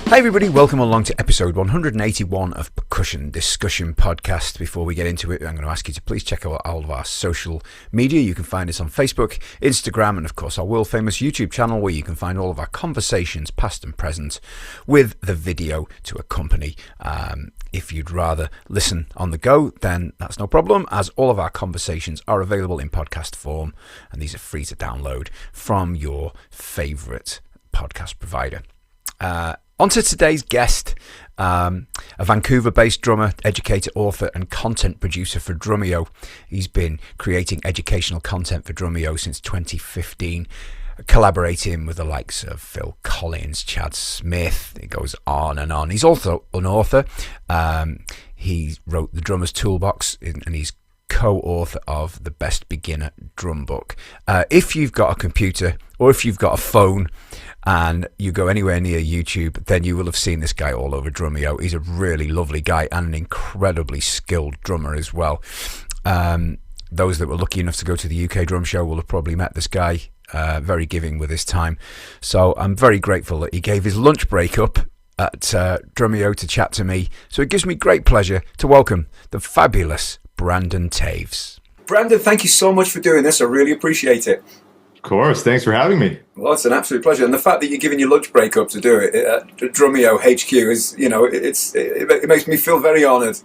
Hi everybody, welcome along to episode 181 of Percussion Discussion Podcast. Before we get into it, I'm going to ask you to please check out all of our social media. You can find us on Facebook, Instagram, and of course our world famous YouTube channel, where you can find all of our conversations, past and present, with the video to accompany. If you'd rather listen on the go, then that's no problem, as all of our conversations are available in podcast form, and these are free to download from your favourite podcast provider. On to today's guest, a Vancouver-based drummer, educator, author and content producer for Drumeo. He's been creating educational content for Drumeo since 2015, collaborating with the likes of Phil Collins, Chad Smith. It goes on and on. He's also an author. He wrote The Drummer's Toolbox, and he's co-author of The Best Beginner Drum Book. If you've got a computer or if you've got a phone and you go anywhere near YouTube, then you will have seen this guy all over Drumeo. He's a really lovely guy and an incredibly skilled drummer as well. Those that were lucky enough to go to the UK Drum Show will have probably met this guy. Very giving with his time. So I'm very grateful that he gave his lunch break up at Drumeo to chat to me. So it gives me great pleasure to welcome the fabulous Brandon Toews. Brandon, thank you so much for doing this. I really appreciate it. Of course. Thanks for having me. Well, it's an absolute pleasure. And the fact that you're giving your lunch break up to do it at Drumeo HQ is, it makes me feel very honoured.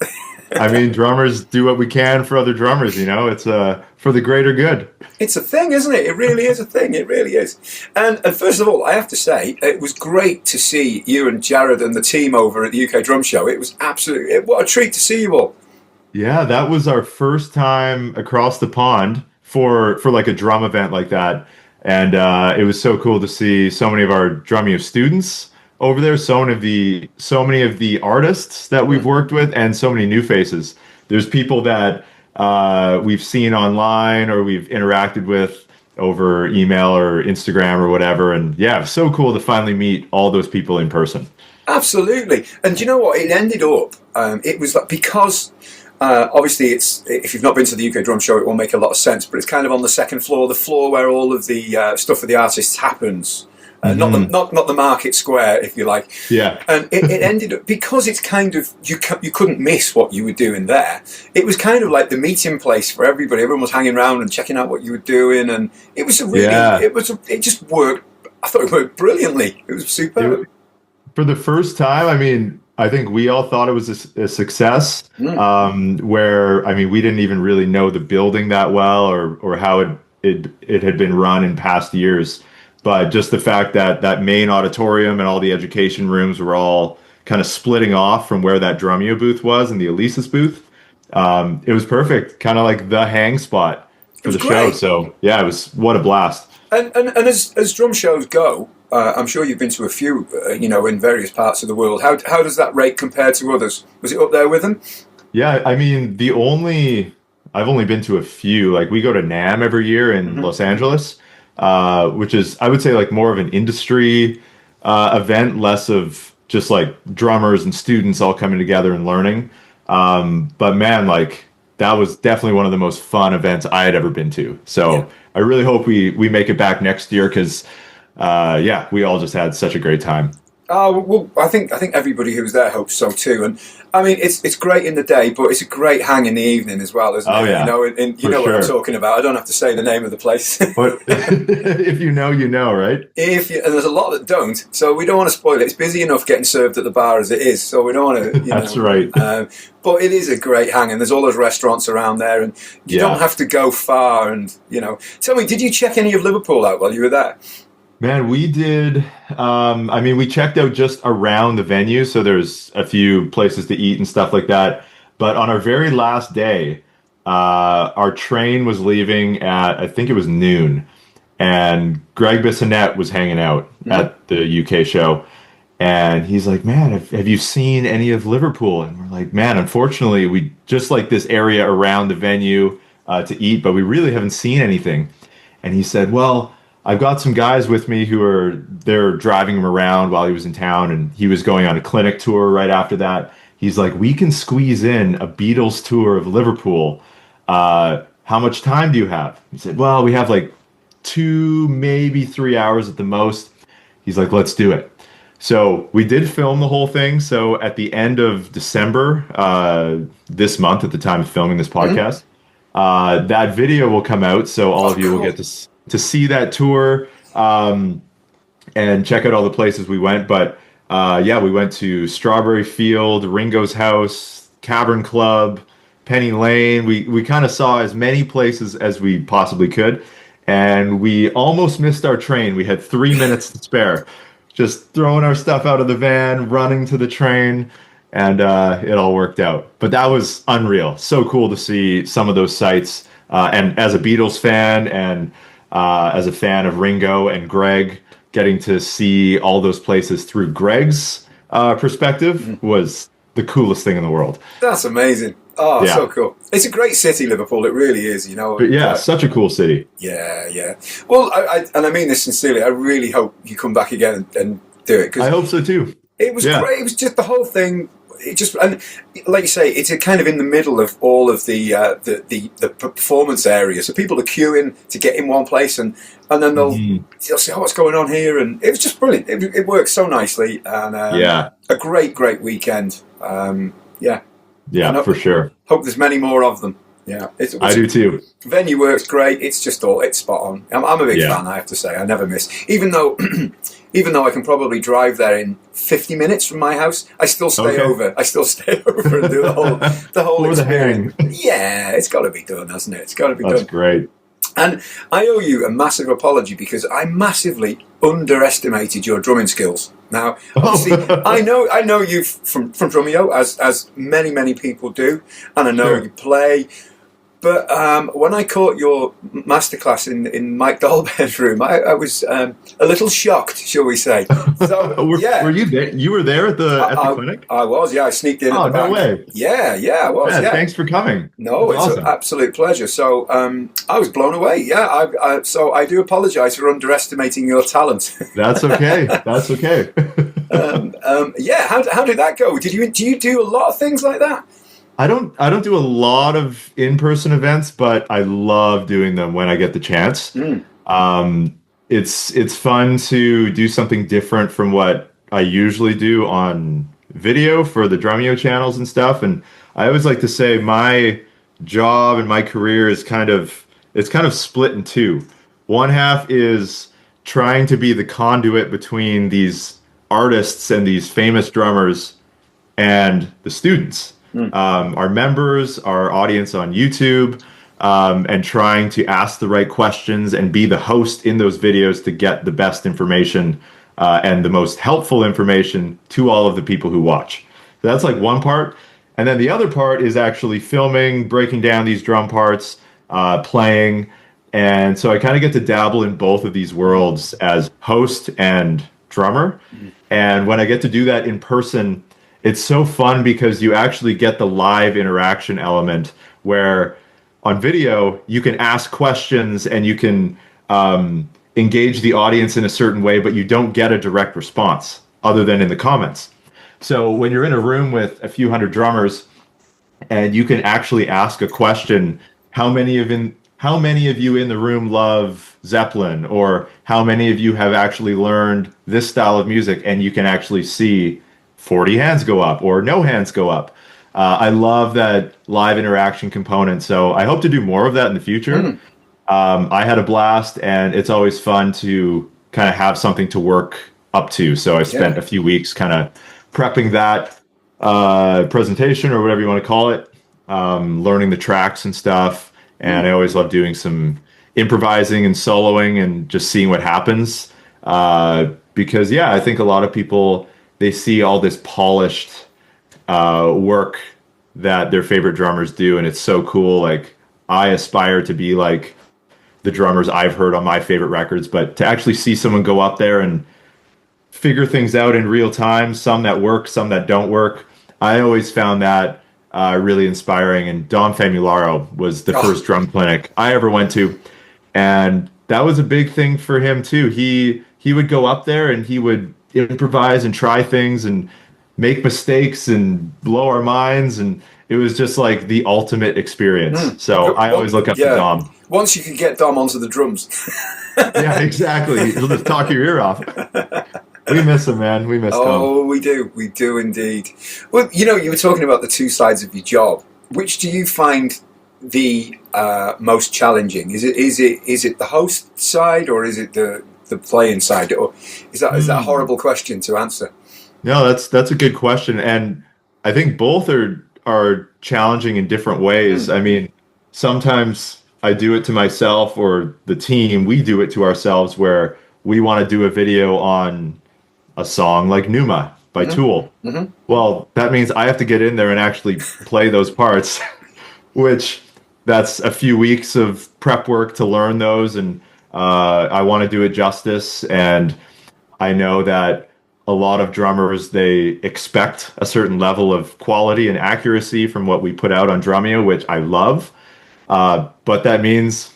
I mean, drummers do what we can for other drummers, it's for the greater good. It's a thing, isn't it? It really is a thing. It really is. And first of all, I have to say, it was great to see you and Jared and the team over at the UK Drum Show. It was absolutely, what a treat to see you all. Yeah, that was our first time across the pond for like a drum event like that. And it was so cool to see so many of our Drumeo students over there, so many of the artists that we've worked with, and so many new faces. There's people that we've seen online or we've interacted with over email or Instagram or whatever. And yeah, it was so cool to finally meet all those people in person. Absolutely. And you know what? It ended up, it was like, because obviously if you've not been to the UK Drum Show, it won't make a lot of sense, but it's kind of on the second floor, the floor where all of the stuff for the artists happens. Not the market square, if you like. Yeah. And it ended up, because it's kind of, you couldn't miss what you were doing there. It was kind of like the meeting place for everybody. Everyone was hanging around and checking out what you were doing, and it was a really, it just worked. I thought it worked brilliantly. It was superb. For the first time, I mean, I think we all thought it was a success. Where, I mean, we didn't even really know the building that well or how it had been run in past years. But just the fact that that main auditorium and all the education rooms were all kind of splitting off from where that Drumeo booth was and the Elisa's booth, it was perfect. Kind of like the hang spot for the show. So yeah, it was, what a blast. And as drum shows go, I'm sure you've been to a few, in various parts of the world. How does that rate compare to others? Was it up there with them? Yeah, I mean, I've only been to a few. Like, we go to NAMM every year in Los Angeles, which is, I would say, like more of an industry event, less of just like drummers and students all coming together and learning. But man, like, that was definitely one of the most fun events I had ever been to. So I really hope we make it back next year, because we all just had such a great time. Well, I think everybody who was there hopes so too. And I mean, it's great in the day, but it's a great hang in the evening as well, isn't it? Yeah. What I'm talking about. I don't have to say the name of the place. But if you know, right? And there's a lot that don't, so we don't want to spoil it. It's busy enough getting served at the bar as it is, so we don't want to. That's right. But it is a great hang, and there's all those restaurants around there, and you don't have to go far. And tell me, did you check any of Liverpool out while you were there? Man, we did. We checked out just around the venue, so there's a few places to eat and stuff like that. But on our very last day, our train was leaving at, I think it was noon, and Greg Bissonette was hanging out at the UK show. And he's like, man, have you seen any of Liverpool? And we're like, man, unfortunately, we just like this area around the venue to eat, but we really haven't seen anything. And he said, well, I've got some guys with me they're driving him around while he was in town, and he was going on a clinic tour right after that. He's like, we can squeeze in a Beatles tour of Liverpool. How much time do you have? He said, well, we have like 2, maybe 3 hours at the most. He's like, let's do it. So we did film the whole thing. So at the end of December, this month, at the time of filming this podcast, that video will come out. So all of you will get to see that tour, and check out all the places we went. But yeah, we went to Strawberry Field, Ringo's House, Cavern Club, Penny Lane. We kind of saw as many places as we possibly could, and we almost missed our train. We had 3 minutes to spare, just throwing our stuff out of the van, running to the train, and it all worked out. But that was unreal. So cool to see some of those sites. And as a Beatles fan, and as a fan of Ringo and Greg, getting to see all those places through Greg's perspective was the coolest thing in the world. That's amazing. Oh, yeah. So cool. It's a great city, Liverpool. It really is, you know. But yeah, such a cool city. Yeah, yeah. Well, and I mean this sincerely, I really hope you come back again and do it. 'Cause I hope so too. It was great. It was just the whole thing. It just, and like you say, it's a kind of in the middle of all of the performance areas. So people are queuing to get in one place, and then they'll say, "Oh, what's going on here?" And it was just brilliant. It worked so nicely, and a great weekend. Yeah, for sure. Hope there's many more of them. Yeah, I do too. Venue works great. It's just it's spot on. I'm a big fan, I have to say. I never miss. Even though I can probably drive there in 50 minutes from my house, I still stay over. I still stay over and do the whole experience. Yeah, it's got to be done, hasn't it? It's got to be done. That's great. And I owe you a massive apology because I massively underestimated your drumming skills. Now, obviously, I know you from Drumeo, as many people do, and I know you play. But when I caught your masterclass in Mike Doll's bedroom, I was a little shocked, shall we say. So, were you there? You were there at the clinic? I was, yeah. I sneaked in at the back. No way. Yeah, I was. Yeah, thanks for coming. No, it's awesome. An absolute pleasure. So I was blown away. Yeah, so I do apologise for underestimating your talent. That's okay. That's okay. Yeah, how did that go? Do you do a lot of things like that? I don't do a lot of in-person events, but I love doing them when I get the chance. It's fun to do something different from what I usually do on video for the Drumeo channels and stuff. And I always like to say my job and my career is kind of split in two. One half is trying to be the conduit between these artists and these famous drummers and the students. Our members, our audience on YouTube, and trying to ask the right questions and be the host in those videos to get the best information and the most helpful information to all of the people who watch. So that's like one part. And then the other part is actually filming, breaking down these drum parts, playing. And so I kind of get to dabble in both of these worlds as host and drummer. And when I get to do that in person, it's so fun because you actually get the live interaction element where on video you can ask questions and you can engage the audience in a certain way, but you don't get a direct response other than in the comments. So when you're in a room with a few hundred drummers and you can actually ask a question, how many of you in the room love Zeppelin, or how many of you have actually learned this style of music, and you can actually see 40 hands go up or no hands go up. I love that live interaction component. So I hope to do more of that in the future. I had a blast, and it's always fun to kind of have something to work up to. So I spent a few weeks kind of prepping that presentation, or whatever you want to call it, learning the tracks and stuff. And I always love doing some improvising and soloing and just seeing what happens. Because, I think a lot of people, they see all this polished work that their favorite drummers do, and it's so cool. Like, I aspire to be like the drummers I've heard on my favorite records, but to actually see someone go up there and figure things out in real time, some that work, some that don't work, I always found that really inspiring. And Dom Famularo was the first drum clinic I ever went to, and that was a big thing for him too. He would go up there and he would improvise and try things and make mistakes and blow our minds, and it was just like the ultimate experience. So I always look up to Dom. Once you can get Dom onto the drums. Yeah, exactly. He'll just talk your ear off. We miss him, man. We miss Tom. Oh, we do indeed. Well, you were talking about the two sides of your job. Which do you find the most challenging? Is it the host side, or is it the playing side, or is that a horrible question to answer? No, that's a good question, and I think both are challenging in different ways. I mean, sometimes I do it to myself, or the team, we do it to ourselves, where we want to do a video on a song like Pneuma by Tool. Well, that means I have to get in there and actually play those parts, which that's a few weeks of prep work to learn those, and I want to do it justice. And I know that a lot of drummers, they expect a certain level of quality and accuracy from what we put out on Drumeo, which I love. But that means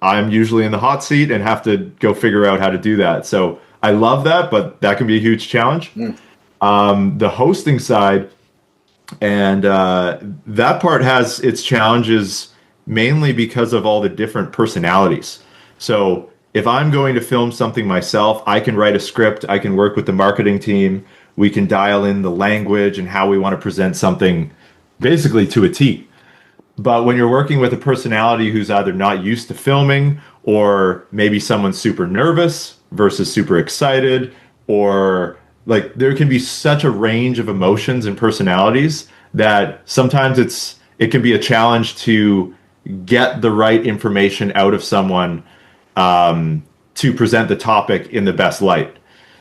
I'm usually in the hot seat and have to go figure out how to do that. So I love that, but that can be a huge challenge. The hosting side, and that part has its challenges mainly because of all the different personalities. So if I'm going to film something myself, I can write a script, I can work with the marketing team, we can dial in the language and how we want to present something basically to a T. But when you're working with a personality who's either not used to filming, or maybe someone's super nervous versus super excited, or like there can be such a range of emotions and personalities that sometimes it can be a challenge to get the right information out of someone to present the topic in the best light.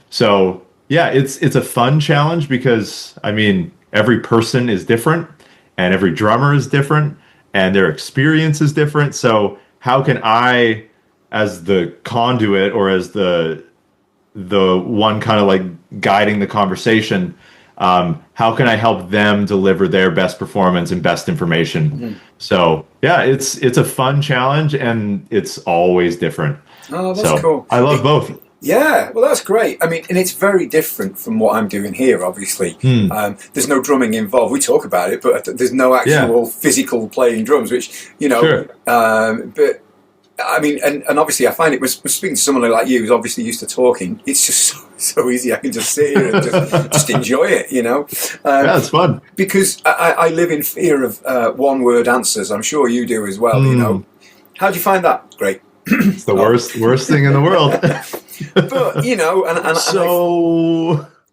So yeah, it's a fun challenge because I mean every person is different and every drummer is different and their experience is different. So how can I, as the conduit or as the one kind of like guiding the conversation, how can I help them deliver their best performance and best information? So yeah, it's a fun challenge and it's always different. Oh, that's cool. I love both. Yeah, well, that's great. I mean, and it's very different from what I'm doing here, obviously. There's no drumming involved. We talk about it, but there's no actual physical playing drums, which, Sure. But I mean, and obviously I find it was speaking to someone like you who's obviously used to talking, it's just so easy. I can just sit here and just enjoy it, Yeah, it's fun. Because I live in fear of one-word answers. I'm sure you do as well, How do you find that? Great. It's the worst thing in the world. But,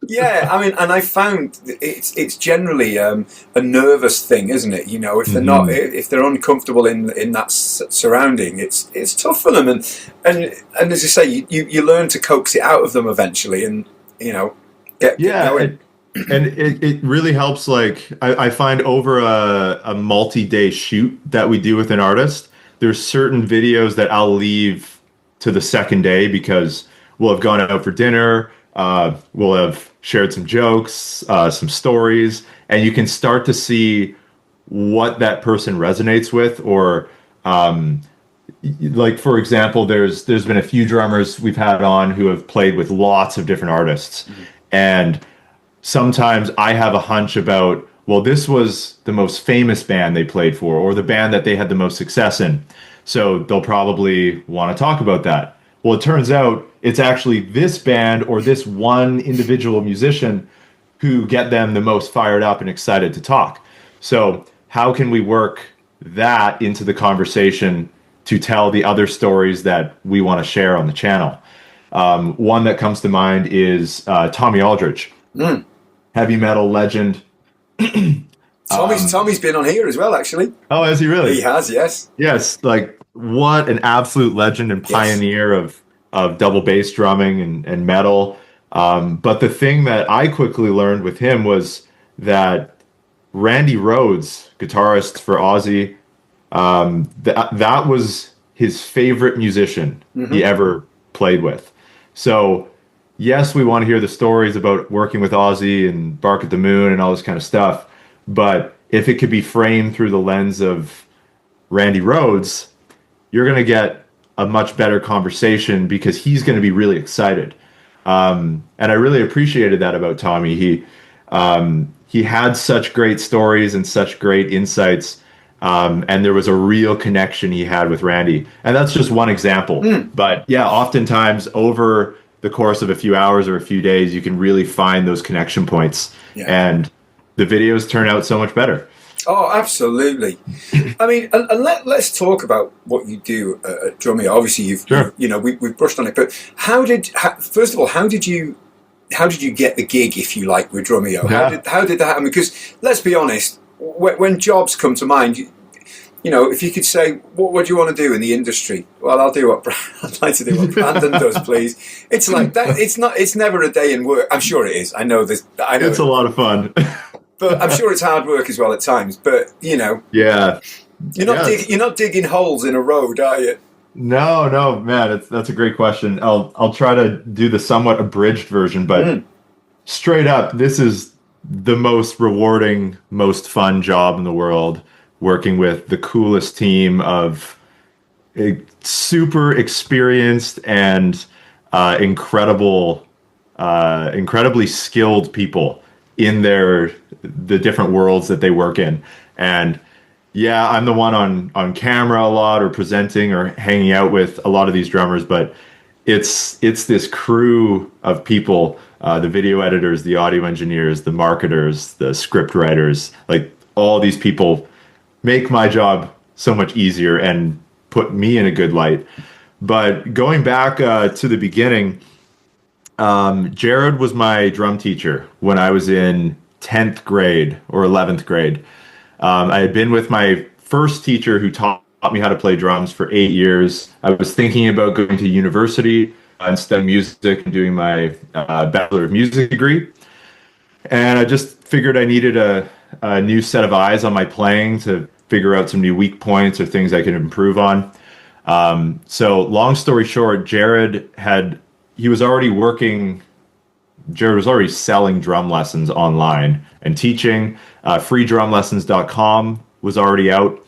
yeah, I mean, and I found it's generally a nervous thing, isn't it? If they're not, if they're uncomfortable in that surrounding, it's tough for them. And as you say, you learn to coax it out of them eventually, and get going. And it really helps. Like I find over a multi-day shoot that we do with an artist, there's certain videos that I'll leave to the second day because we'll have gone out for dinner. We'll have shared some jokes, some stories, and you can start to see what that person resonates with. Or, like for example, there's been a few drummers we've had on who have played with lots of different artists, and sometimes I have a hunch about, well, this was the most famous band they played for, or the band that they had the most success in, so they'll probably want to talk about that. Well, it turns out it's actually this band or this one individual musician who get them the most fired up and excited to talk. So how can we work that into the conversation to tell the other stories that we want to share on the channel? One that comes to mind is Tommy Aldridge, heavy metal legend. Tommy's been on here as well, actually. Oh, has he really? He has, yes. Yes, like what an absolute legend and pioneer of double bass drumming and metal. But the thing that I quickly learned with him was that Randy Rhoads, guitarist for Ozzy, that was his favorite musician he ever played with. So yes, we want to hear the stories about working with Ozzy and Bark at the Moon and all this kind of stuff. But if it could be framed through the lens of Randy Rhoads, you're going to get a much better conversation because he's going to be really excited. And I really appreciated that about Tommy. He had such great stories and such great insights. And there was a real connection he had with Randy. And that's just one example. But yeah, oftentimes over the course of a few hours or a few days, you can really find those connection points, and the videos turn out so much better. Oh, absolutely. I mean, and let's talk about what you do at Drumeo. Obviously, we've brushed on it, but first of all, how did you get the gig, if you like, with Drumeo? How did that happen? Because let's be honest, when jobs come to mind, if you could say, what do you want to do in the industry? Well, I'd like to do what Brandon does, please. It's like that. It's never a day in work. I'm sure it is. I know this. It's a lot of fun. But I'm sure it's hard work as well at times. But yeah, you're not digging holes in a road, are you? No, man. That's a great question. I'll try to do the somewhat abridged version, but straight up, this is the most rewarding, most fun job in the world. Working with the coolest team of super experienced and incredibly skilled people in the different worlds that they work in. And yeah, I'm the one on camera a lot, or presenting, or hanging out with a lot of these drummers, but it's this crew of people, the video editors, the audio engineers, the marketers, the script writers, like all these people make my job so much easier and put me in a good light. But going back to the beginning, Jared was my drum teacher when I was in 10th grade or 11th grade. I had been with my first teacher who taught me how to play drums for 8 years. I was thinking about going to university and studying music and doing my Bachelor of Music degree. And I just figured I needed a new set of eyes on my playing to figure out some new weak points or things I could improve on. So long story short, Jared was already selling drum lessons online and teaching. Freedrumlessons.com was already out.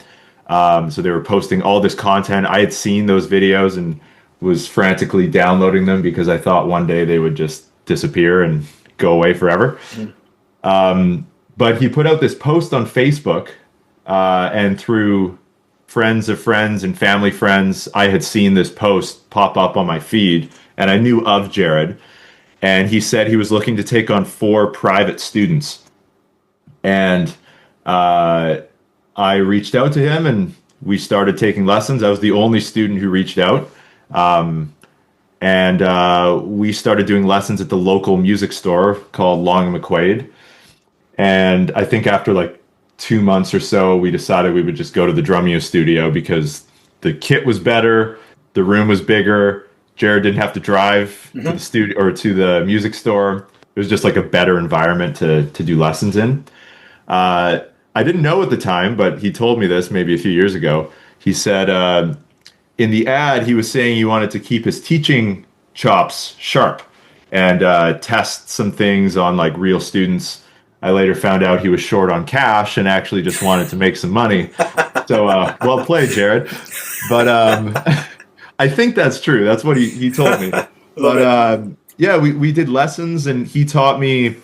So they were posting all this content. I had seen those videos and was frantically downloading them because I thought one day they would just disappear and go away forever. But he put out this post on Facebook, and through friends of friends and family friends, I had seen this post pop up on my feed, and I knew of Jared. And he said he was looking to take on 4 private students. And I reached out to him, and we started taking lessons. I was the only student who reached out. And we started doing lessons at the local music store called Long and McQuaid. And I think after like 2 months or so, we decided we would just go to the Drumeo studio because the kit was better, the room was bigger, Jared didn't have to drive to the studio or to the music store. It was just like a better environment to do lessons in. I didn't know at the time, but he told me this maybe a few years ago. He said in the ad, he was saying he wanted to keep his teaching chops sharp and test some things on like real students. I later found out he was short on cash and actually just wanted to make some money. So well played, Jared. But I think that's true. That's what he told me. But yeah, we did lessons, and he taught me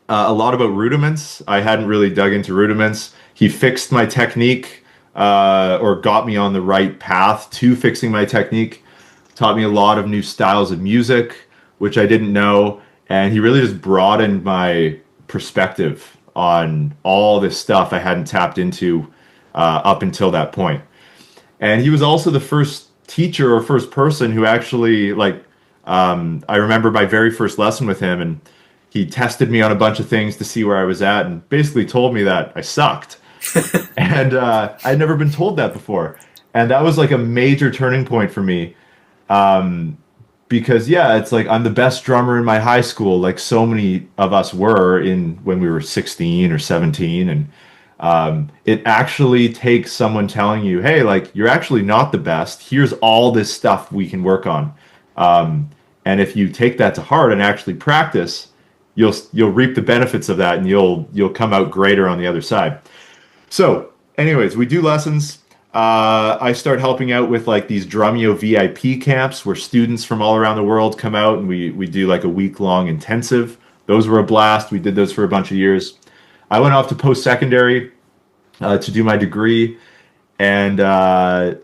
a lot about rudiments. I hadn't really dug into rudiments. He fixed my technique, or got me on the right path to fixing my technique. Taught me a lot of new styles of music, which I didn't know. And he really just broadened my perspective on all this stuff I hadn't tapped into up until that point. And he was also the first teacher or first person who actually, I remember my very first lesson with him, and he tested me on a bunch of things to see where I was at and basically told me that I sucked. And I'd never been told that before. And that was like a major turning point for me. Because yeah, it's like I'm the best drummer in my high school, like so many of us were when we were 16 or 17. And it actually takes someone telling you, hey, like you're actually not the best. Here's all this stuff we can work on. And if you take that to heart and actually practice, you'll reap the benefits of that, and you'll come out greater on the other side. So anyways, we do lessons. I start helping out with like these Drumeo VIP camps where students from all around the world come out, and we do like a week-long intensive. Those were a blast. We did those for a bunch of years. I went off to post-secondary to do my degree, and I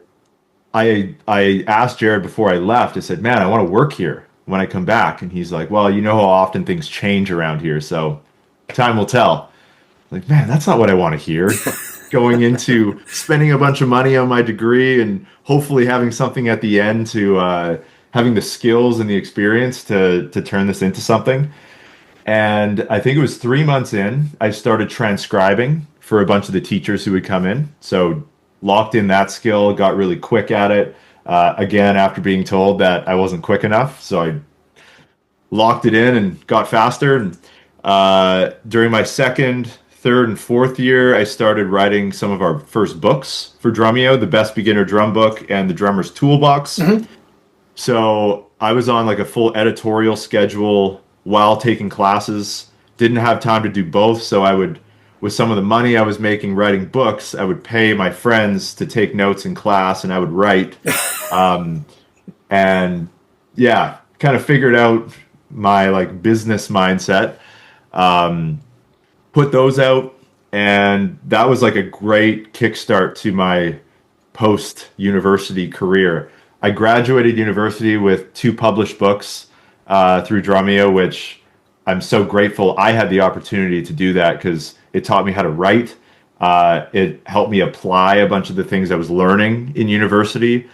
asked Jared before I left, I said, man, I want to work here. when I come back. And he's like, well, you know how often things change around here, so time will tell. Like, man, that's not what I want to hear. Going into spending a bunch of money on my degree and hopefully having something at the end to having the skills and the experience to turn this into something. And I think it was 3 months in, I started transcribing for a bunch of the teachers who would come in. So locked in that skill, got really quick at it. Again, after being told that I wasn't quick enough. So I locked it in and got faster. And during my second, third, and fourth year, I started writing some of our first books for Drumeo, the Best Beginner Drum Book and the Drummer's Toolbox. Mm-hmm. So I was on like a full editorial schedule while taking classes. Didn't have time to do both, so I would, with some of the money I was making writing books, I would pay my friends to take notes in class, and I would write. And yeah, kind of figured out my like business mindset. Put those out, and that was like a great kickstart to my post-university career. I graduated university with 2 published books through Drumeo, which I'm so grateful I had the opportunity to do that, because it taught me how to write. It helped me apply a bunch of the things I was learning in university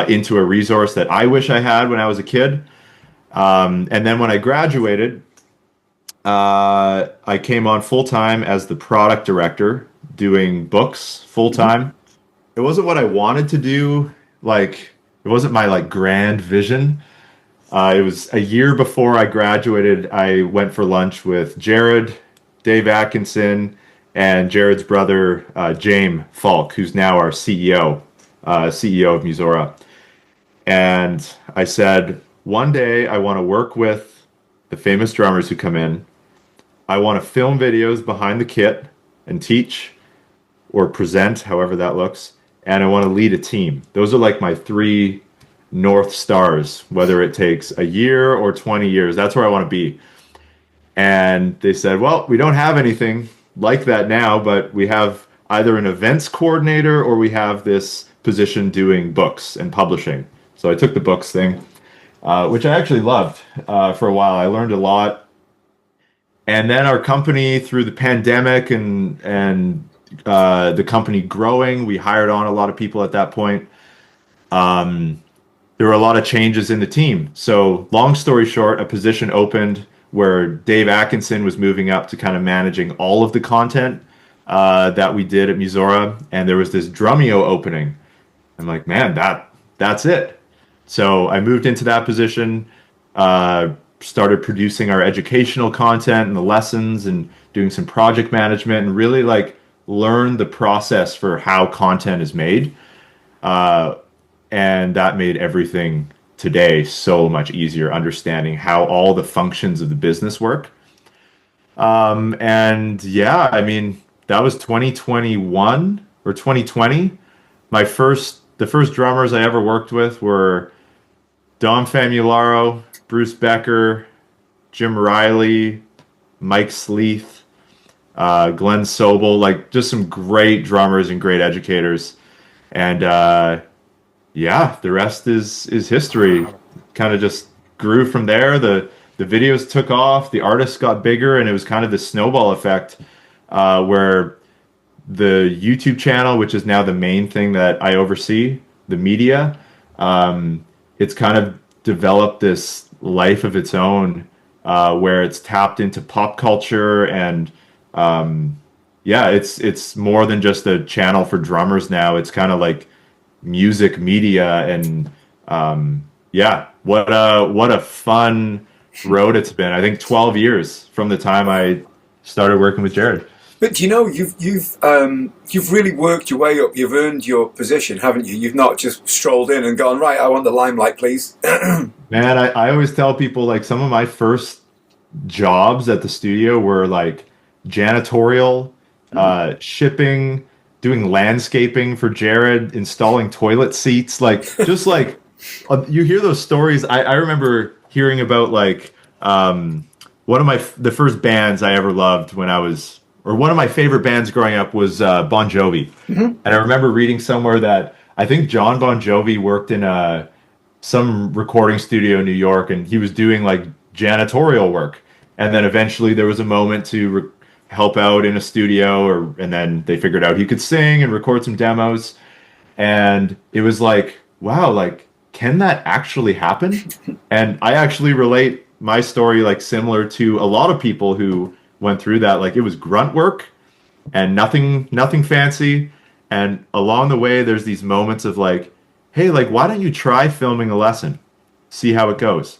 into a resource that I wish I had when I was a kid. And then when I graduated, I came on full-time as the product director, doing books full-time. It wasn't what I wanted to do. Like, it wasn't my like grand vision. It was a year before I graduated. I went for lunch with Jared, Dave Atkinson, and Jared's brother, James Falk, who's now our CEO of Musora. And I said, one day I want to work with the famous drummers who come in. I want to film videos behind the kit and teach or present, however that looks. And I want to lead a team. Those are like my 3 North Stars, whether it takes a year or 20 years. That's where I want to be. And they said, well, we don't have anything like that now, but we have either an events coordinator or we have this position doing books and publishing. So I took the books thing, which I actually loved for a while. I learned a lot. And then our company, through the pandemic and the company growing, we hired on a lot of people at that point. There were a lot of changes in the team. So long story short, a position opened where Dave Atkinson was moving up to kind of managing all of the content that we did at Musora. And there was this Drumeo opening. I'm like, man, that's it. So I moved into that position, started producing our educational content and the lessons and doing some project management, and really like learned the process for how content is made. And that made everything today so much easier, understanding how all the functions of the business work. And yeah, I mean, that was 2021 or 2020. The first drummers I ever worked with were Dom Famularo, Bruce Becker, Jim Riley, Mike Sleeth, Glenn Sobel, like just some great drummers and great educators. And yeah, the rest is history. Kind of just grew from there. The videos took off, the artists got bigger, and it was kind of the snowball effect where the YouTube channel, which is now the main thing that I oversee, the media, it's kind of developed this life of its own where it's tapped into pop culture, and yeah, it's more than just a channel for drummers now. It's kind of like music media, and yeah, what a fun road it's been. I think 12 years from the time I started working with Jared. But you know, you've really worked your way up. You've earned your position, haven't you? You've not just strolled in and gone, right, I want the limelight, please. Man, I always tell people, like, some of my first jobs at the studio were like janitorial, shipping, doing landscaping for Jared, installing toilet seats, like just like you hear those stories. I remember hearing about like one of the first bands I ever loved when I was, or one of my favorite bands growing up was Bon Jovi. Mm-hmm. And I remember reading somewhere that I think John Bon Jovi worked in a some recording studio in New York, and he was doing like janitorial work. And then eventually there was a moment to help out in a studio, and then they figured out he could sing and record some demos. And it was like, wow, like, can that actually happen? And I actually relate my story like similar to a lot of people who went through that. Like, it was grunt work and nothing fancy. And along the way, there's these moments of like, hey, like, why don't you try filming a lesson? See how it goes.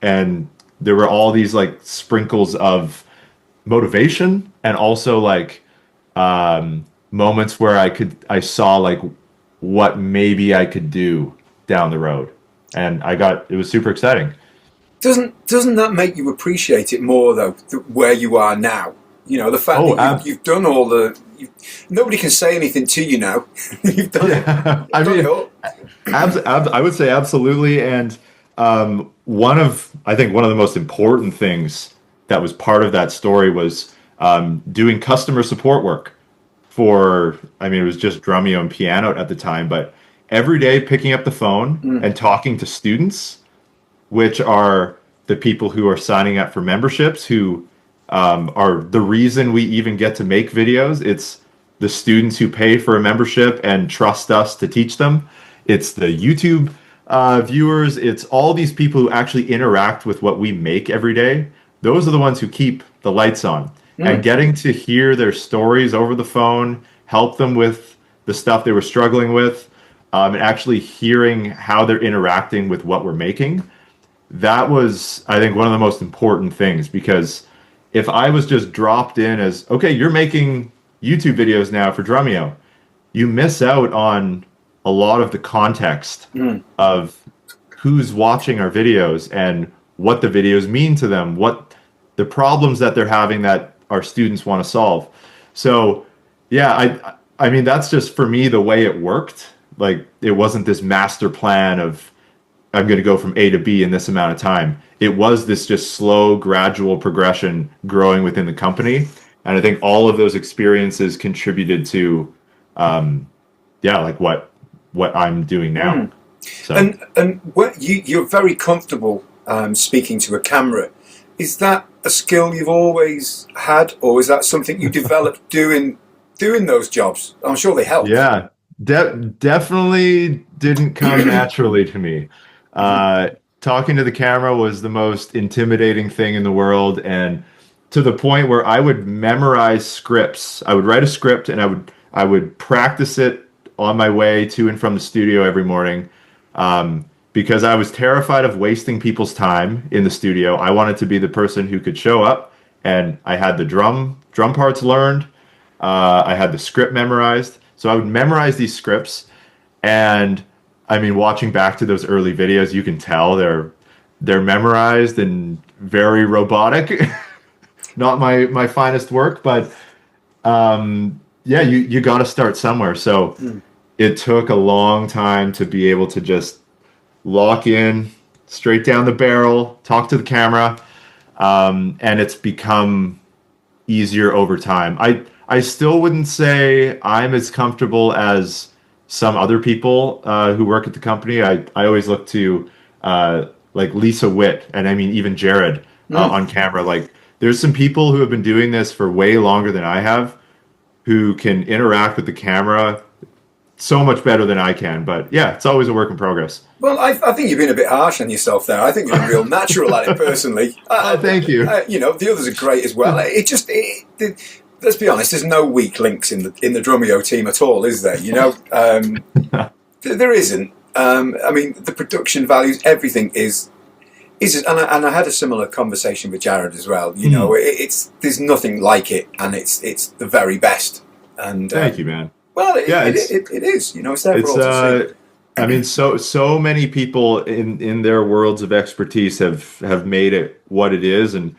And there were all these like sprinkles of motivation, and also like moments where I saw like what maybe I could do down the road. And it was super exciting. Doesn't that make you appreciate it more though, where you are now? You know, the fact that you've done all nobody can say anything to you now. You've done it. I mean, I would say absolutely. And I think one of the most important things that was part of that story was doing customer support work it was just Drumeo and piano at the time, but every day picking up the phone and talking to students, which are the people who are signing up for memberships, who are the reason we even get to make videos. It's the students who pay for a membership and trust us to teach them. It's the YouTube viewers. It's all these people who actually interact with what we make every day. Those are the ones who keep the lights on. And getting to hear their stories over the phone, help them with the stuff they were struggling with, and actually hearing how they're interacting with what we're making, that was, I think, one of the most important things. Because if I was just dropped in as, okay, you're making YouTube videos now for Drumeo, you miss out on a lot of the context of who's watching our videos and what the videos mean to them, what the problems that they're having that our students want to solve. So yeah, I mean, that's just for me the way it worked. Like, it wasn't this master plan of I'm going to go from A to B in this amount of time. It was this just slow, gradual progression growing within the company. And I think all of those experiences contributed to, like what I'm doing now. So. And what you're very comfortable speaking to a camera. Is that a skill you've always had, or is that something you developed doing those jobs? I'm sure they help. Yeah, definitely didn't come naturally to me. Talking to the camera was the most intimidating thing in the world, and to the point where I would memorize scripts. I would write a script and I would practice it on my way to and from the studio every morning. Because I was terrified of wasting people's time in the studio. I wanted to be the person who could show up, and I had the drum parts learned. I had the script memorized. So I would memorize these scripts, and I mean, watching back to those early videos, you can tell they're memorized and very robotic. Not my finest work, but you got to start somewhere. So it took a long time to be able to just lock in, straight down the barrel, talk to the camera, and it's become easier over time. I still wouldn't say I'm as comfortable as some other people who work at the company. I always look to like Lisa Witt, and I mean even Jared on camera. Like, there's some people who have been doing this for way longer than I have, who can interact with the camera so much better than I can. But yeah, it's always a work in progress. Well, I think you've been a bit harsh on yourself there. I think you're real natural at it, personally. Thank you. The others are great as well. Let's be honest. There's no weak links in the Drumeo team at all, is there? There isn't. I mean, the production values, everything is. And I had a similar conversation with Jared as well. There's nothing like it, and it's the very best. And thank you, man. Well, it is. It's there for all to see. I mean, so many people in their worlds of expertise have made it what it is, and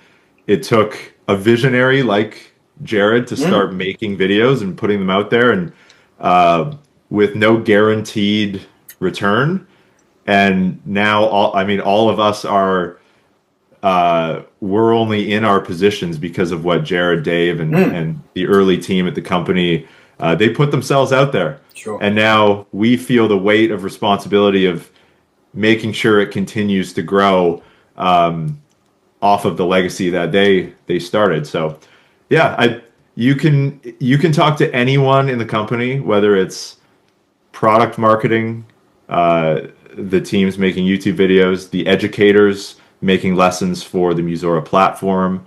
it took a visionary like Jared to start making videos and putting them out there, and with no guaranteed return. And now, all of us are we're only in our positions because of what Jared, Dave, and the early team at the company. They put themselves out there. Sure. And now we feel the weight of responsibility of making sure it continues to grow off of the legacy that they started. So yeah, you can talk to anyone in the company, whether it's product marketing, the teams making YouTube videos, the educators making lessons for the Musora platform,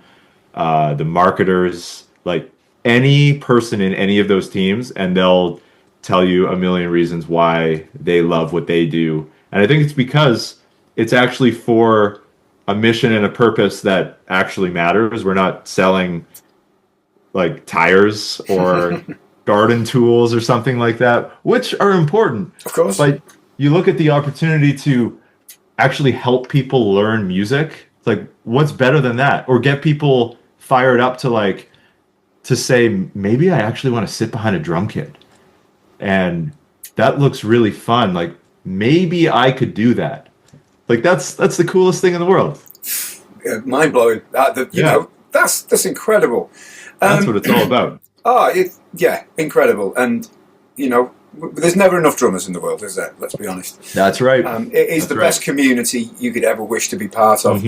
the marketers, like any person in any of those teams, and they'll tell you a million reasons why they love what they do. And I think it's because it's actually for a mission and a purpose that actually matters. We're not selling like tires or garden tools or something like that, which are important. Of course. But you look at the opportunity to actually help people learn music. It's like, what's better than that? Or get people fired up to say, maybe I actually want to sit behind a drum kit. And that looks really fun. Like, maybe I could do that. Like, that's the coolest thing in the world. Mind blowing. You know, that's incredible. That's what it's all about. Incredible. And, you know, there's never enough drummers in the world, is there? Let's be honest. That's right. It is the best community you could ever wish to be part of.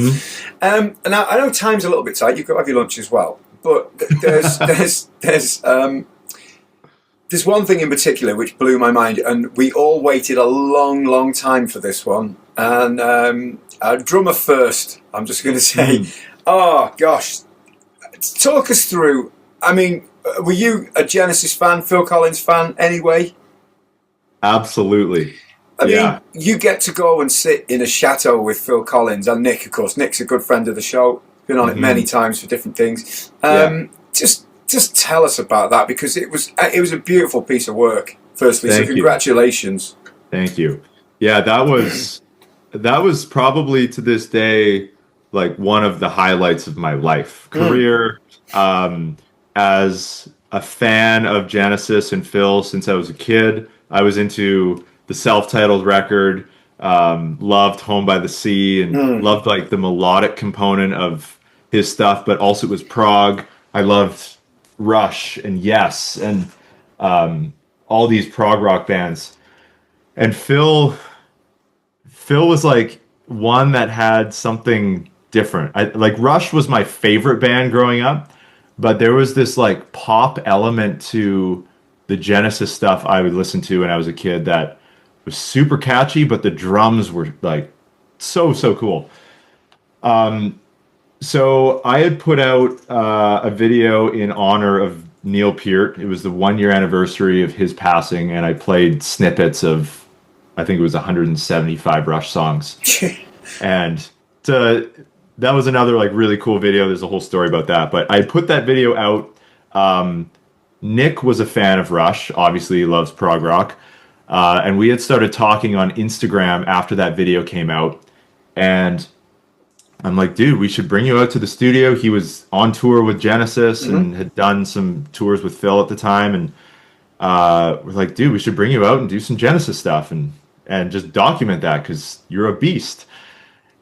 And I know time's a little bit tight. You've got to have your lunch as well. But there's one thing in particular which blew my mind, and we all waited a long, long time for this one. And drummer first, I'm just going to say, oh gosh, talk us through. I mean, were you a Genesis fan, Phil Collins fan anyway? Absolutely. I mean, you get to go and sit in a chateau with Phil Collins and Nick, of course. Nick's a good friend of the show. Been on it many times for different things. Just tell us about that, because it was a beautiful piece of work. Firstly, so congratulations. Thank you. Yeah, that was probably to this day like one of the highlights of my life career. As a fan of Genesis and Phil since I was a kid, I was into the self-titled record. Loved Home by the Sea and loved like the melodic component of his stuff, but also it was prog. I loved Rush and Yes and all these prog rock bands. And Phil was like one that had something different. Like Rush was my favorite band growing up, but there was this like pop element to the Genesis stuff I would listen to when I was a kid that was super catchy, but the drums were like so cool. So I had put out a video in honor of Neil Peart. It was the 1-year anniversary of his passing, and I played snippets of, I think it was 175 Rush songs. And that was another like really cool video. There's a whole story about that, but I put that video out. Nick was a fan of Rush. Obviously, he loves prog rock. And we had started talking on Instagram after that video came out. And I'm like, dude, we should bring you out to the studio. He was on tour with Genesis and had done some tours with Phil at the time. And we're like, dude, we should bring you out and do some Genesis stuff and just document that because you're a beast.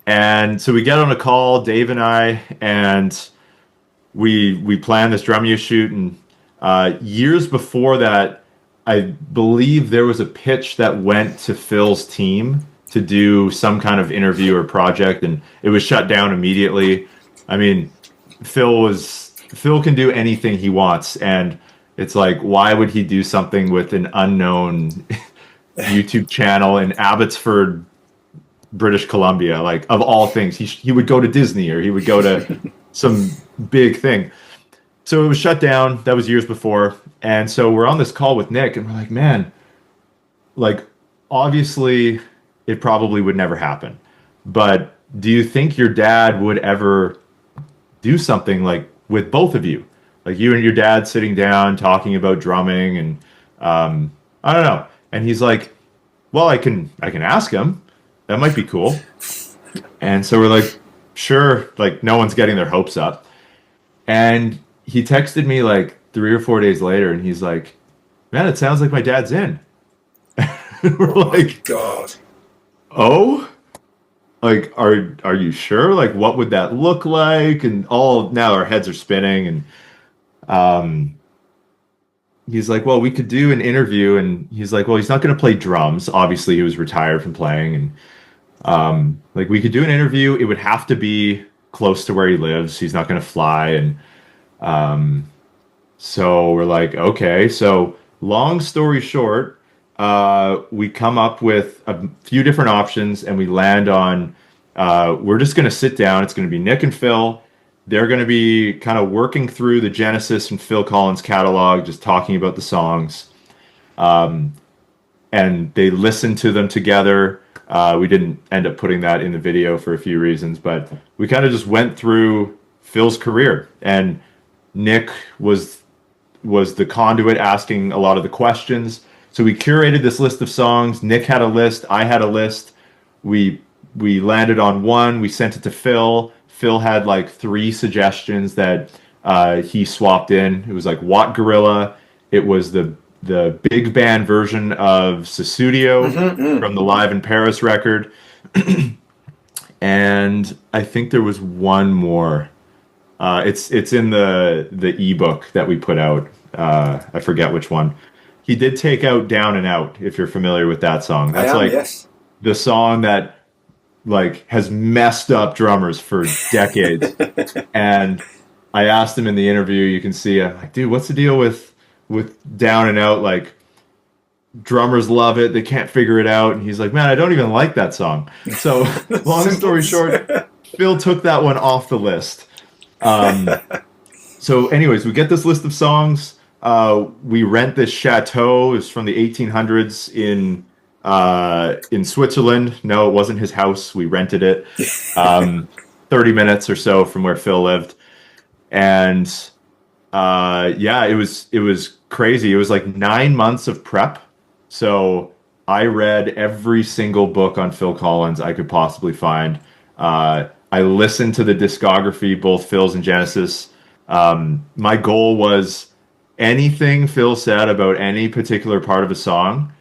And so we get on a call, Dave and I, and we plan this Drumeo shoot. And years before that, I believe there was a pitch that went to Phil's team to do some kind of interview or project, and it was shut down immediately. I mean, Phil can do anything he wants, and it's like, why would he do something with an unknown YouTube channel in Abbotsford, British Columbia? Like, of all things, he would go to Disney, or he would go to some big thing. So it was shut down. That was years before. And so we're on this call with Nick, and we're like, man, like, obviously it probably would never happen. But do you think your dad would ever do something like with both of you? Like you and your dad sitting down talking about drumming and I don't know. And he's like, well, I can ask him. That might be cool. And so we're like, sure, like no one's getting their hopes up. And he texted me like 3 or 4 days later, and he's like, man, it sounds like my dad's in. We're like, God. Oh, like, are you sure? Like, what would that look like? And now our heads are spinning. And he's like, well, we could do an interview. And he's like, well, he's not going to play drums. Obviously, he was retired from playing. Like we could do an interview. It would have to be close to where he lives. He's not going to fly. And so we're like, okay. So long story short, we come up with a few different options and we land on, we're just going to sit down. It's going to be Nick and Phil. They're going to be kind of working through the Genesis and Phil Collins catalog, just talking about the songs. And they listened to them together. We didn't end up putting that in the video for a few reasons, but we kind of just went through Phil's career, and Nick was the conduit asking a lot of the questions. So we curated this list of songs. Nick had a list. I had a list. We landed on one. We sent it to Phil. Phil had like 3 suggestions that he swapped in. It was like Watt Gorilla. It was the big band version of Susudio from the Live in Paris record. And I think there was one more. It's in the ebook that we put out. I forget which one. He did take out Down and Out, if you're familiar with that song. That's yes. The song that like has messed up drummers for decades. And I asked him in the interview, you can see, I'm like, dude, what's the deal with Down and Out? Like, drummers love it, they can't figure it out. And he's like, man, I don't even like that song. So long story short, Phil took that one off the list. So anyways, we get this list of songs. We rent this chateau. It's from the 1800s in Switzerland. No, it wasn't his house. We rented it 30 minutes or so from where Phil lived. And yeah, it was crazy. It was like 9 months of prep. So I read every single book on Phil Collins I could possibly find. I listened to the discography, both Phil's and Genesis. My goal was anything Phil said about any particular part of a song,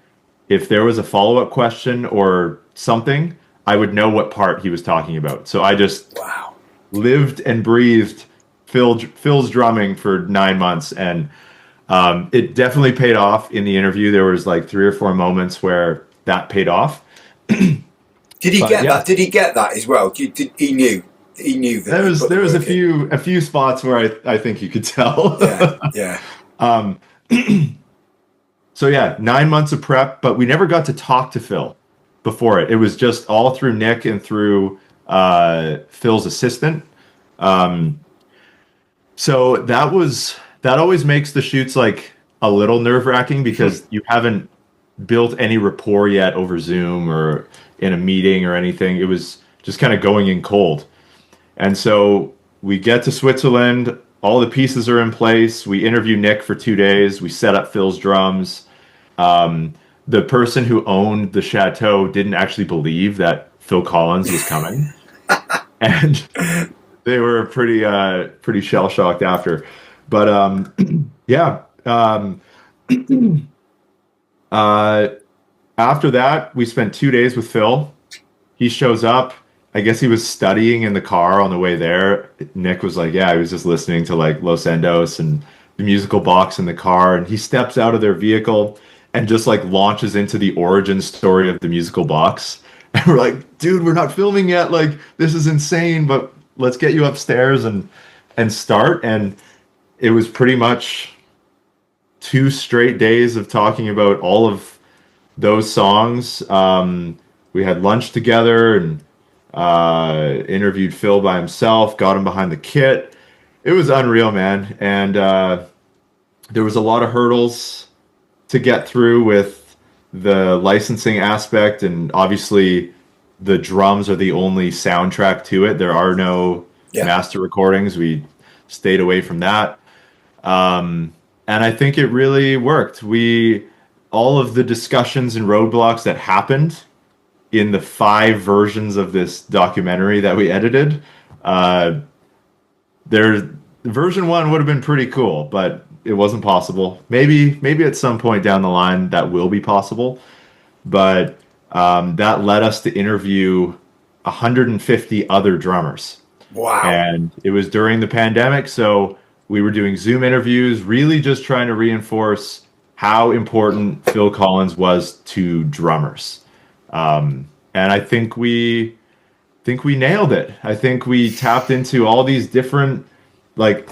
if there was a follow-up question or something, I would know what part he was talking about. So I just lived and breathed Phil's drumming for 9 months, and it definitely paid off in the interview. There was like 3 or 4 moments where that paid off. Did he get that? Did he get that as well? He knew that there was a few spots where I think you could tell. Yeah. So yeah, 9 months of prep, but we never got to talk to Phil before it. It was just all through Nick and through Phil's assistant. So that always makes the shoots like a little nerve-wracking because you haven't built any rapport yet over Zoom or in a meeting or anything. It was just kind of going in cold. And so we get to Switzerland, all the pieces are in place. We interview Nick for 2 days. We set up Phil's drums. The person who owned the chateau didn't actually believe that Phil Collins was coming. And they were pretty shell-shocked after. But yeah. After that, we spent 2 days with Phil. He shows up. I guess he was studying in the car on the way there. Nick was like, yeah, he was just listening to like Los Endos and the musical box in the car. And he steps out of their vehicle and just like launches into the origin story of the musical box. And we're like, dude, we're not filming yet. Like, this is insane, but let's get you upstairs and start. And it was pretty much 2 straight days of talking about all of those songs. We had lunch together and interviewed Phil by himself, got him behind the kit. It was unreal, man. And there was a lot of hurdles to get through with the licensing aspect, and obviously the drums are the only soundtrack to it. There are no master recordings. We stayed away from that. And I think it really worked. All of the discussions and roadblocks that happened in the 5 versions of this documentary that we edited, version 1 would have been pretty cool, but it wasn't possible. Maybe at some point down the line that will be possible. But that led us to interview 150 other drummers. Wow. And it was during the pandemic, so we were doing Zoom interviews, really just trying to reinforce how important Phil Collins was to drummers. and I think we nailed it. I think we tapped into all these different, like,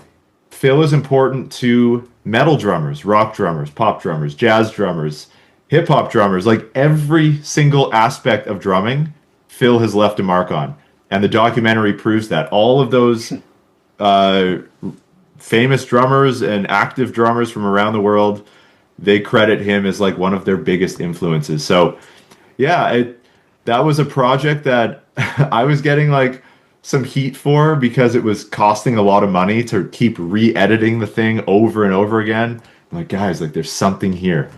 Phil is important to metal drummers, rock drummers, pop drummers, jazz drummers, hip hop drummers, like every single aspect of drumming, Phil has left a mark on. And the documentary proves that. All of those famous drummers and active drummers from around the world, they credit him as like one of their biggest influences. So yeah, that was a project that I was getting like some heat for because it was costing a lot of money to keep re-editing the thing over and over again. I'm like, guys, like there's something here.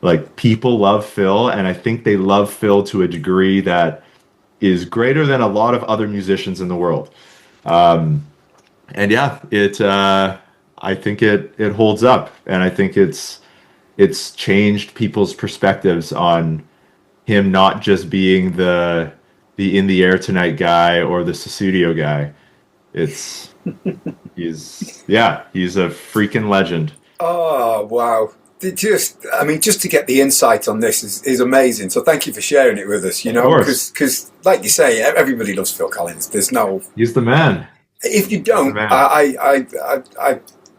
Like people love Phil, and I think they love Phil to a degree that is greater than a lot of other musicians in the world. And yeah, I think it holds up, and I think it's changed people's perspectives on him not just being the In the Air Tonight guy or the Sussudio guy. He's a freaking legend. Oh wow. Just to get the insight on this is amazing. So thank you for sharing it with us. You know, because like you say, everybody loves Phil Collins. He's the man. If you don't, I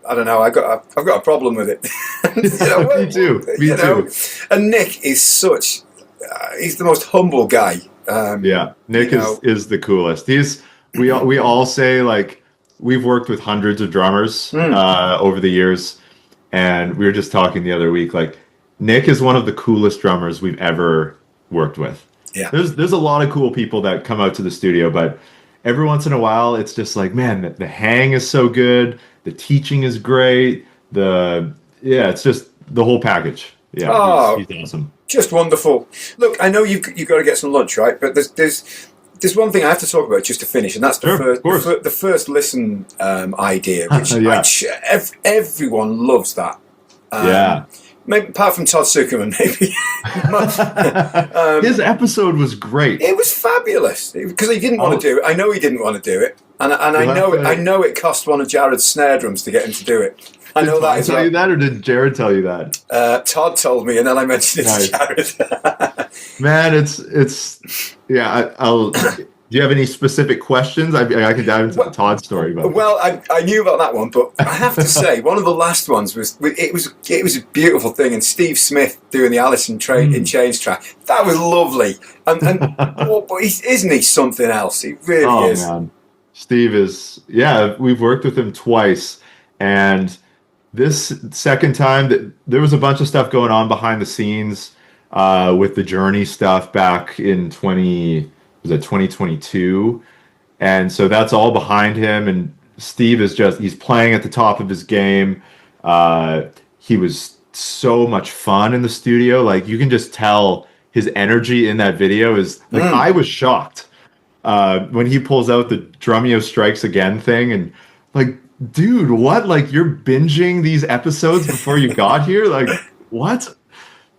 don't know. I've got a problem with it. Me too. Me too. And Nick is he's the most humble guy. Nick is the coolest. We all say, like, we've worked with hundreds of drummers over the years. And we were just talking the other week, like, Nick is one of the coolest drummers we've ever worked with. Yeah. There's a lot of cool people that come out to the studio, but every once in a while, it's just like, man, the hang is so good. The teaching is great. It's just the whole package. Yeah, he's awesome. Just wonderful. Look, I know you've got to get some lunch, right? But there's one thing I have to talk about just to finish, and that's the first listen idea, which everyone loves that. Maybe apart from Todd Zuckerman, maybe. His episode was great. It was fabulous because he didn't want to do it. I know he didn't want to do it, and I know it cost one of Jared's snare drums to get him to do it. I know that. Did Todd tell you that, or did Jared tell you that? Todd told me, and then I mentioned it to Jared. Man, do you have any specific questions? I can dive into the Todd story. But. Well, I knew about that one, but I have to say, one of the last ones was a beautiful thing, and Steve Smith doing the Alice in Chains track. That was lovely, and but isn't he something else? He really is. Man. Steve is. Yeah, we've worked with him twice, and this second time, there was a bunch of stuff going on behind the scenes with the Journey stuff back in 2022, and so that's all behind him. And Steve he's playing at the top of his game. He was so much fun in the studio. Like, you can just tell his energy in that video is like, I was shocked when he pulls out the Drumeo Strikes Again thing, and like, dude, what? Like, you're binging these episodes before you got here? Like, what?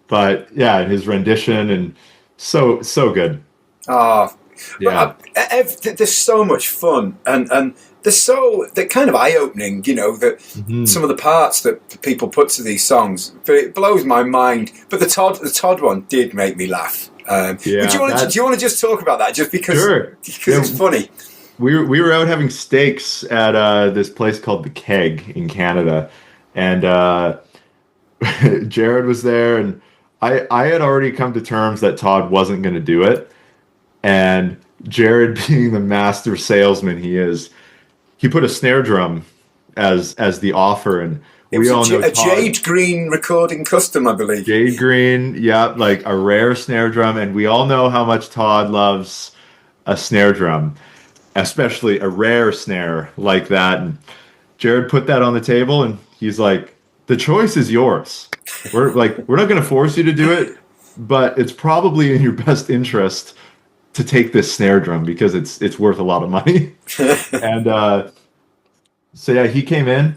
But yeah, his rendition, and so good. Oh, yeah. There's so much fun, and they're kind of eye-opening, you know, that some of the parts that people put to these songs. But it blows my mind. But the Todd one did make me laugh. Do you want to just talk about that, just because it's funny? We were out having steaks at this place called The Keg in Canada, and Jared was there, and I had already come to terms that Todd wasn't going to do it, and Jared, being the master salesman he is, he put a snare drum as the offer, and we all know Todd, Jade Green recording custom, I believe. Jade Green, yeah, like a rare snare drum, and we all know how much Todd loves a snare drum, especially a rare snare like that. And Jared put that on the table, and he's like, the choice is yours. We're not going to force you to do it, but it's probably in your best interest to take this snare drum because it's worth a lot of money. And so yeah, he came in,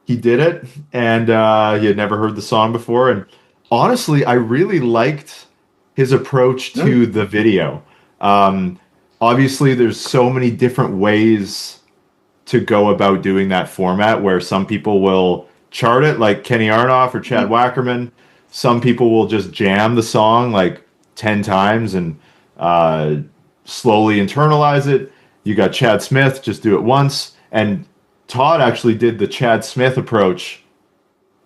he did it, and he had never heard the song before. And honestly, I really liked his approach to the video. Obviously, there's so many different ways to go about doing that format, where some people will chart it like Kenny Aronoff or Chad Wackerman. Some people will just jam the song like 10 times, and slowly internalize it. You got Chad Smith, just do it once. And Todd actually did the Chad Smith approach.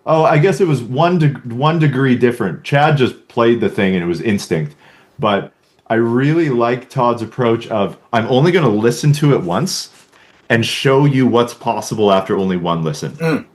Oh, I guess it was one degree different. Chad just played the thing and it was instinct. But I really like Todd's approach of, I'm only going to listen to it once and show you what's possible after only one listen.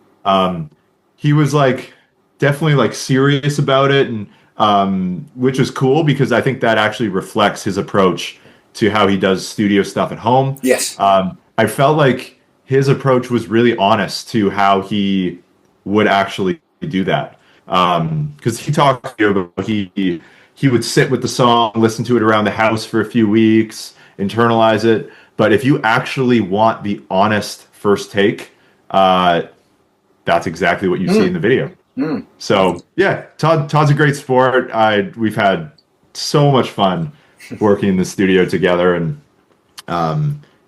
He was like definitely like serious about it, and which is cool because I think that actually reflects his approach to how he does studio stuff at home. Yes. I felt like his approach was really honest to how he would actually do that. Because he talked about he would sit with the song, listen to it around the house for a few weeks, internalize it. But if you actually want the honest first take, that's exactly what you see in the video. So yeah, Todd's a great sport. We've had so much fun working in the studio together, and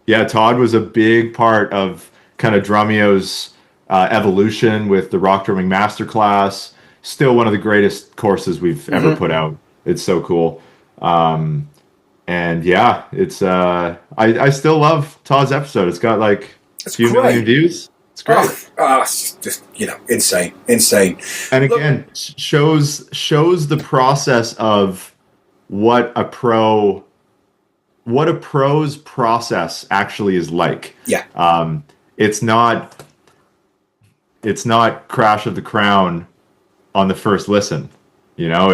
yeah, Todd was a big part of kind of Drumeo's evolution with the rock drumming masterclass. Still one of the greatest courses we've ever put out. It's so cool. And yeah, it's I still love Todd's episode. It's got like a few million views. It's great. It's just insane. And again, shows the process of what a pro's process actually is like. Yeah. It's not Crash of the Crown on the first listen. You know,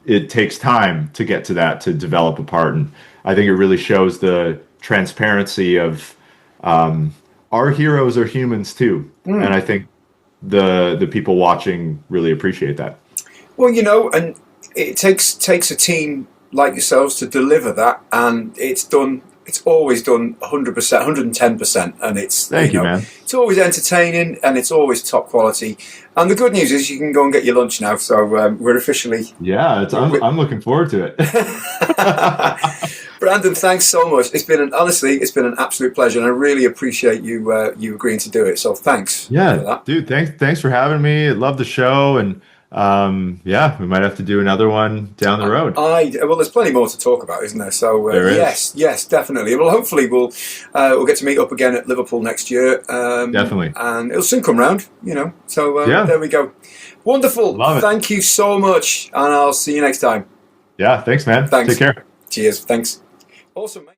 it takes time to get to that, to develop a part. And I think it really shows the transparency of our heroes are humans too. And I think the people watching really appreciate that. Well, and it takes a team like yourselves to deliver that, and it's always done 100%, 110%, and it's Thank you, man. It's always entertaining and it's always top quality. And the good news is you can go and get your lunch now, so we're officially I'm looking forward to it. Brandon, thanks so much. It's been an absolute pleasure, and I really appreciate you agreeing to do it. So thanks. Yeah, for that. Dude, thanks for having me. I love the show, and we might have to do another one down the road. Well, there's plenty more to talk about, isn't there? So yes, definitely. Well, hopefully we'll get to meet up again at Liverpool next year. Definitely, and it'll soon come round. So there we go. Wonderful. Love it. Thank you so much, and I'll see you next time. Yeah, thanks, man. Thanks. Take care. Cheers. Thanks. Awesome, mate.